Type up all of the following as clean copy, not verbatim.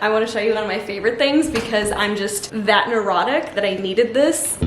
I want to show you one of my favorite things because I'm just that neurotic that I needed this.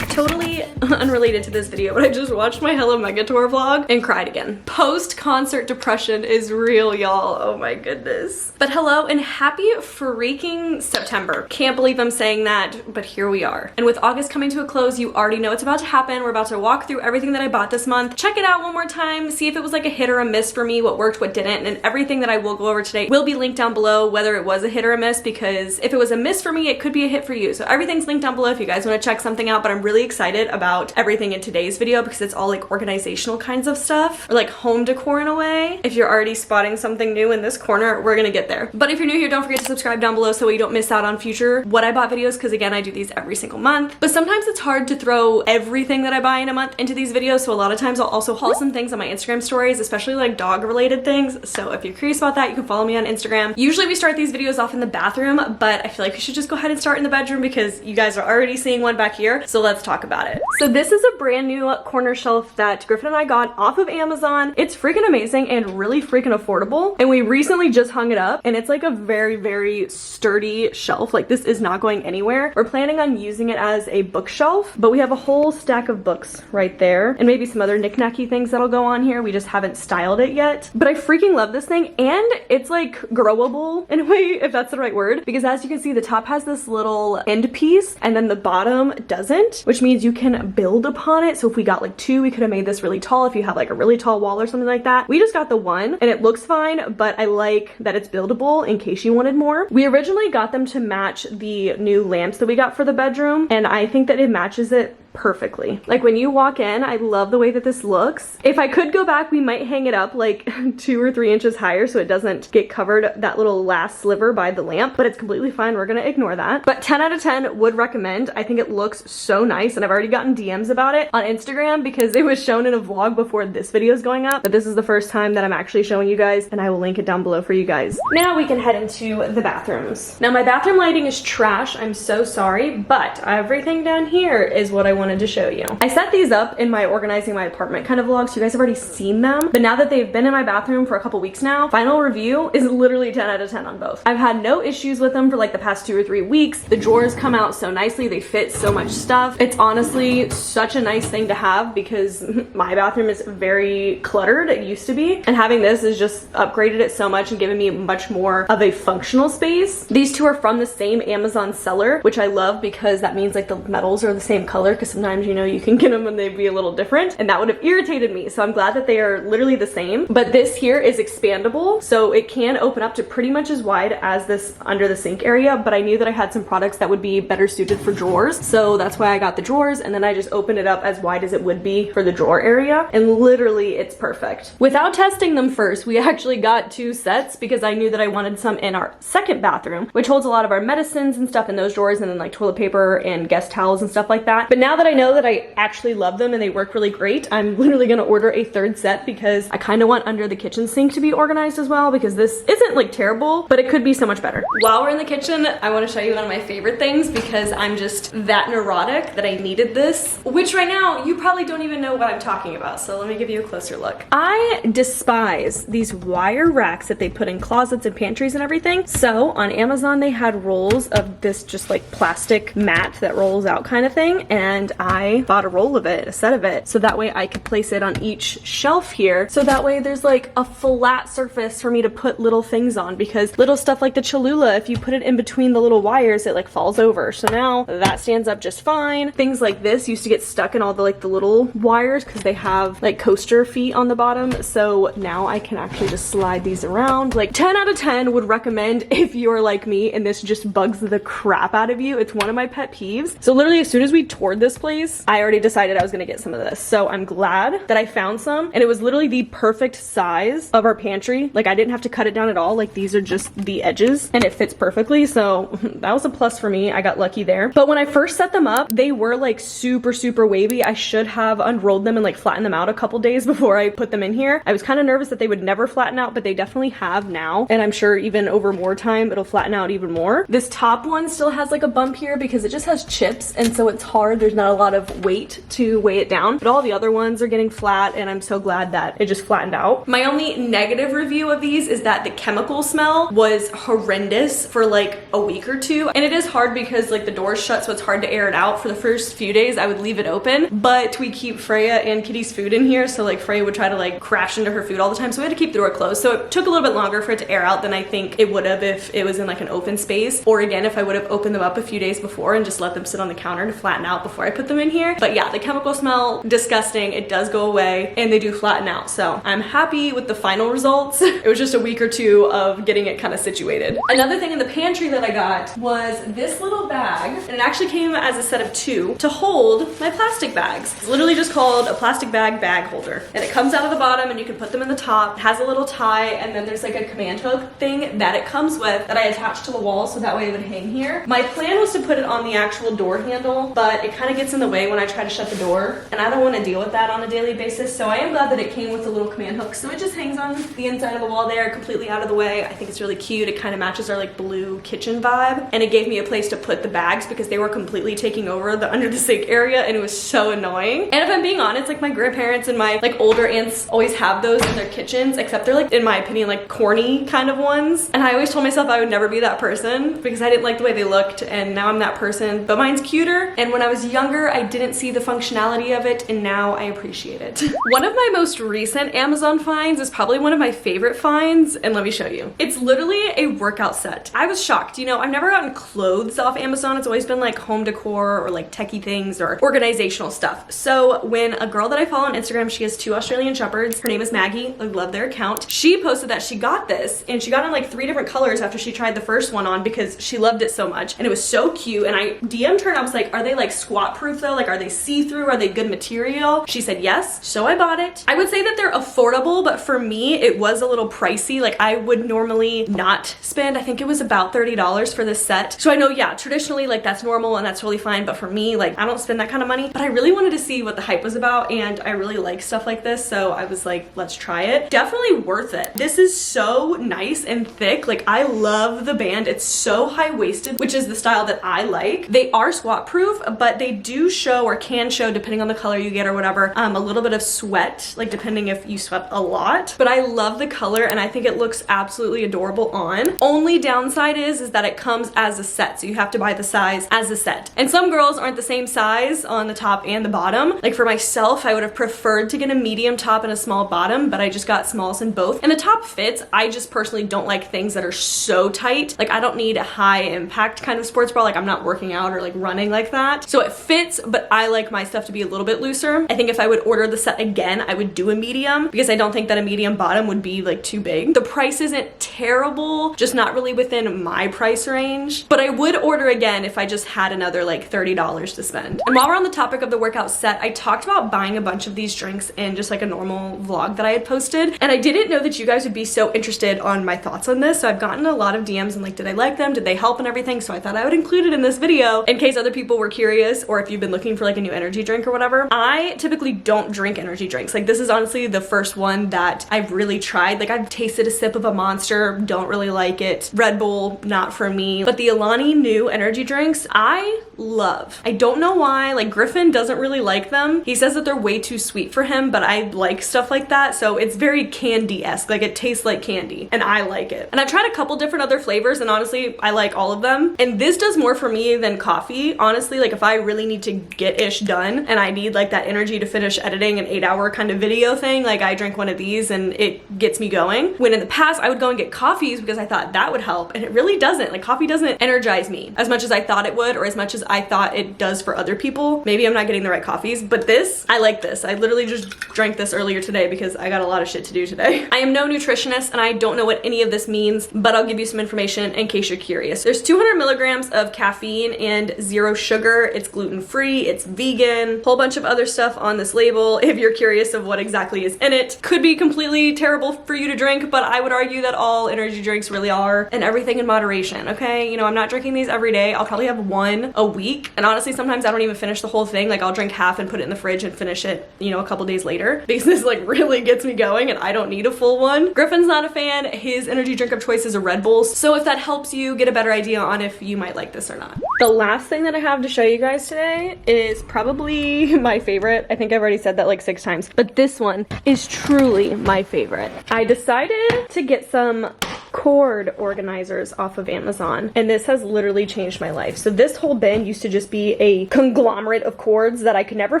Totally unrelated to this video, but I just watched my Hello Megatour vlog and cried again. Post-concert depression is real, y'all. Oh my goodness. But hello and happy freaking September. Can't believe I'm saying that, but here we are. And with August coming to a close, you already know what's about to happen. We're about to walk through everything that I bought this month, check it out one more time, see if it was like a hit or a miss for me, what worked, what didn't, and everything that I will go over today will be linked down below, whether it was a hit or a miss, because if it was a miss for me, it could be a hit for you. So everything's linked down below if you guys want to check something out, but I'm really excited about everything in today's video because it's all like organizational kinds of stuff, or like home decor in a way. If you're already spotting something new in this corner, we're gonna get there. But if you're new here, don't forget to subscribe down below so you don't miss out on future what I bought videos, because again, I do these every single month. But sometimes it's hard to throw everything that I buy in a month into these videos, so a lot of times I'll also haul some things on my Instagram stories, especially like dog related things. So if you're curious about that, you can follow me on Instagram. Usually we start these videos off in the bathroom, but I feel like we should just go ahead and start in the bedroom because you guys are already seeing one back here. So let's talk about it. So this is a brand new corner shelf that Griffin and I got off of Amazon. It's freaking amazing and really freaking affordable. And we recently just hung it up and it's like a very, very sturdy shelf. Like this is not going anywhere. We're planning on using it as a bookshelf, but we have a whole stack of books right there and maybe some other knick-knacky things that'll go on here. We just haven't styled it yet, but I freaking love this thing. And it's like growable in a way, if that's the right word, because as you can see, the top has this little end piece and then the bottom doesn't, which means you can build upon it. So if we got like two, we could have made this really tall if you have like a really tall wall or something like that. We just got the one and it looks fine, but I like that it's buildable in case you wanted more. We originally got them to match the new lamps that we got for the bedroom, and I think that it matches it perfectly. Like when you walk in, I love the way that this looks. If I could go back, we might hang it up like 2 or 3 inches higher so it doesn't get covered, that little last sliver by the lamp, but it's completely fine. We're gonna ignore that. But 10 out of 10 would recommend. I think it looks so nice and I've already gotten DMs about it on Instagram because it was shown in a vlog before this video is going up, but this is the first time that I'm actually showing you guys and I will link it down below for you guys. Now we can head into the bathrooms. Now my bathroom lighting is trash. I'm so sorry, but everything down here is what I wanted to show you. I set these up in my organizing my apartment kind of vlog, so you guys have already seen them, but now that they've been in my bathroom for a couple weeks now, final review is literally 10 out of 10 on both. I've had no issues with them for like the past 2 or 3 weeks. The drawers come out so nicely, they fit so much stuff. It's honestly such a nice thing to have because my bathroom is very cluttered, it used to be, and having this has just upgraded it so much and given me much more of a functional space. These two are from the same Amazon seller, which I love because that means like the metals are the same color, because sometimes, you know, you can get them and they'd be a little different and that would have irritated me. So I'm glad that they are literally the same, but this here is expandable. So it can open up to pretty much as wide as this under the sink area, but I knew that I had some products that would be better suited for drawers. So that's why I got the drawers, and then I just opened it up as wide as it would be for the drawer area. And literally it's perfect. Without testing them first, we actually got 2 sets because I knew that I wanted some in our second bathroom, which holds a lot of our medicines and stuff in those drawers, and then like toilet paper and guest towels and stuff like that. But now that I know that I actually love them and they work really great, I'm literally gonna order a 3rd set because I kind of want under the kitchen sink to be organized as well, because this isn't like terrible, but it could be so much better. While we're in the kitchen, I want to show you one of my favorite things because I'm just that neurotic that I needed this, which right now you probably don't even know what I'm talking about. So let me give you a closer look. I despise these wire racks that they put in closets and pantries and everything. So on Amazon, they had rolls of this just like plastic mat that rolls out kind of thing, and I bought a roll of it, a set of it, so that way I could place it on each shelf here, so that way there's like a flat surface for me to put little things on, because little stuff like the Cholula, if you put it in between the little wires, it like falls over. So now that stands up just fine. Things like this used to get stuck in all the like the little wires because they have like coaster feet on the bottom, so now I can actually just slide these around. Like 10 out of 10 would recommend if you're like me and this just bugs the crap out of you. It's one of my pet peeves. So literally as soon as we toured this place, I already decided I was gonna get some of this. So I'm glad that I found some, and it was literally the perfect size of our pantry. Like I didn't have to cut it down at all. Like these are just the edges and it fits perfectly. So that was a plus for me. I got lucky there. But when I first set them up, they were like super wavy. I should have unrolled them and like flattened them out a couple days before I put them in here. I was kind of nervous that they would never flatten out, but they definitely have now. And I'm sure even over more time, it'll flatten out even more. This top one still has like a bump here because it just has chips, and so it's hard. There's not not a lot of weight to weigh it down, but all the other ones are getting flat, and I'm so glad that it just flattened out. My only negative review of these is that the chemical smell was horrendous for like a week or two, and it is hard because like the door's shut, so it's hard to air it out. For the first few days I would leave it open, but we keep Freya and Kitty's food in here, so like Freya would try to like crash into her food all the time, so we had to keep the door closed. So it took a little bit longer for it to air out than I think it would have if it was in like an open space, or again if I would have opened them up a few days before and just let them sit on the counter to flatten out before I put them in here. But yeah, the chemical smell, disgusting. It does go away and they do flatten out, so I'm happy with the final results. It was just a week or two of getting it kind of situated. Another thing in the pantry that I got was this little bag, and it actually came as a set of 2 to hold my plastic bags. It's literally just called a plastic bag holder, and it comes out of the bottom and you can put them in the top. It has a little tie, and then there's like a command hook thing that it comes with that I attached to the wall so that way it would hang here. My plan was to put it on the actual door handle, but it kind of gets in the way when I try to shut the door, and I don't want to deal with that on a daily basis, so I am glad that it came with a little command hook. So it just hangs on the inside of the wall there, completely out of the way. I think it's really cute. It kind of matches our like blue kitchen vibe, and it gave me a place to put the bags because they were completely taking over the under the sink area, and it was so annoying. And if I'm being honest, like my grandparents and my like older aunts always have those in their kitchens, except they're like, in my opinion, like corny kind of ones, and I always told myself I would never be that person because I didn't like the way they looked, and now I'm that person. But mine's cuter, and when I was younger I didn't see the functionality of it, and now I appreciate it. One of my most recent Amazon finds is probably one of my favorite finds, and let me show you. It's literally a workout set. I was shocked. You know, I've never gotten clothes off Amazon. It's always been like home decor or like techie things or organizational stuff. So when a girl that I follow on Instagram, she has 2 Australian Shepherds, her name is Maggie, I love their account, she posted that she got this, and she got in like 3 different colors after she tried the first one on because she loved it so much, and it was so cute. And I DM'd her and I was like, are they like squat proof though? Like, are they see-through? Are they good material? She said yes, so I bought it. I would say that they're affordable, but for me it was a little pricey. Like, I would normally not spend, I think it was about $30 for this set. So I know, yeah, traditionally like that's normal and that's really fine, but for me, like, I don't spend that kind of money. But I really wanted to see what the hype was about, and I really like stuff like this, so I was like, let's try it. Definitely worth it. This is so nice and thick. Like, I love the band. It's so high-waisted, which is the style that I like. They are squat proof, but they do show, or can show depending on the color you get or whatever, a little bit of sweat, like depending if you sweat a lot. But I love the color, and I think it looks absolutely adorable on. Only downside is that it comes as a set, so you have to buy the size as a set. And some girls aren't the same size on the top and the bottom. Like for myself, I would have preferred to get a medium top and a small bottom, but I just got smalls in both. And the top fits. I just personally don't like things that are so tight. Like, I don't need a high impact kind of sports bra. Like, I'm not working out or like running like that. So it fits, but I like my stuff to be a little bit looser. I think if I would order the set again, I would do a medium because I don't think that a medium bottom would be like too big. The price isn't terrible, just not really within my price range, but I would order again if I just had another like $30 to spend. And while we're on the topic of the workout set, I talked about buying a bunch of these drinks in just like a normal vlog that I had posted, and I didn't know that you guys would be so interested on my thoughts on this. So I've gotten a lot of DMs and like, did I like them? Did they help and everything? So I thought I would include it in this video in case other people were curious, or if you've been looking for like a new energy drink or whatever. I typically don't drink energy drinks. Like, this is honestly the first one that I've really tried. Like, I've tasted a sip of a Monster, don't really like it. Red Bull, not for me. But the Alani Nu energy drinks, I love. I don't know why. Like, Griffin doesn't really like them. He says that they're way too sweet for him, but I like stuff like that. So it's very candy-esque. Like, it tastes like candy, and I like it. And I've tried a couple different other flavors, and honestly, I like all of them. And this does more for me than coffee. Honestly, like, if I really need to get ish done and I need like that energy to finish editing an 8-hour kind of video thing, like, I drink one of these and it gets me going. When in the past I would go and get coffees because I thought that would help, and it really doesn't. Like, coffee doesn't energize me as much as I thought it would, or as much as I thought it does for other people. Maybe I'm not getting the right coffees, but this, I like this. I literally just drank this earlier today because I got a lot of shit to do today. I am no nutritionist and I don't know what any of this means, but I'll give you some information in case you're curious. There's 200 milligrams of caffeine and 0 sugar. It's gluten-free, it's vegan, whole bunch of other stuff on this label. If you're curious of what exactly is in it, could be completely terrible for you to drink, but I would argue that all energy drinks really are, and everything in moderation, okay? You know, I'm not drinking these every day. I'll probably have one a week week. And honestly, sometimes I don't even finish the whole thing. Like I'll drink half and put it in the fridge and finish it, you know, a couple days later, because this like really gets me going and I don't need a full one. Griffin's not a fan. His energy drink of choice is a Red Bull. So if that helps you get a better idea on if you might like this or not. The last thing that I have to show you guys today is probably my favorite. I think I've already said that like 6 times, but this one is truly my favorite. I decided to get some cord organizers off of Amazon, and this has literally changed my life. So this whole bin used to just be a conglomerate of cords that I could never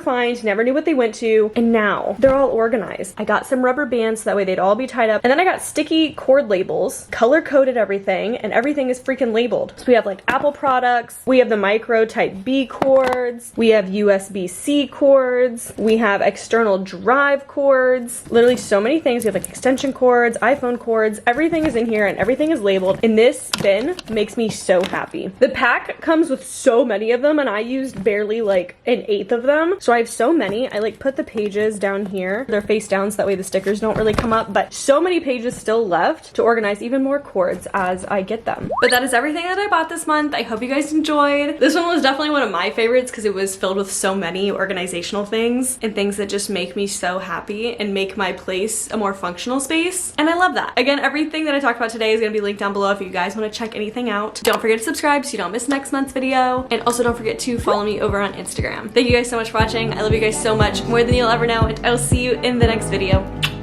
find, never knew what they went to, and now they're all organized. I got some rubber bands so that way they'd all be tied up, and then I got sticky cord labels, color-coded everything, and everything is freaking labeled. So we have like Apple products, we have the micro type B cords, we have USB-C cords, we have external drive cords, literally so many things. We have like extension cords, iPhone cords, everything is in here and everything is labeled, and this bin makes me so happy. The pack comes with so many of them and I used barely like an 1/8 of them, so I have so many. I like put the pages down here, they're face down so that way the stickers don't really come up, but so many pages still left to organize even more cords as I get them. But that is everything that I bought this month. I hope you guys enjoyed. This one was definitely one of my favorites because it was filled with so many organizational things and things that just make me so happy and make my place a more functional space, and I love that. Again, everything that I talked about today is going to be linked down below if you guys want to check anything out. Don't forget to subscribe so you don't miss next month's video, and also don't forget to follow me over on Instagram. Thank you guys so much for watching. I love you guys so much, more than you'll ever know, and I'll see you in the next video.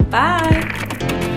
Bye!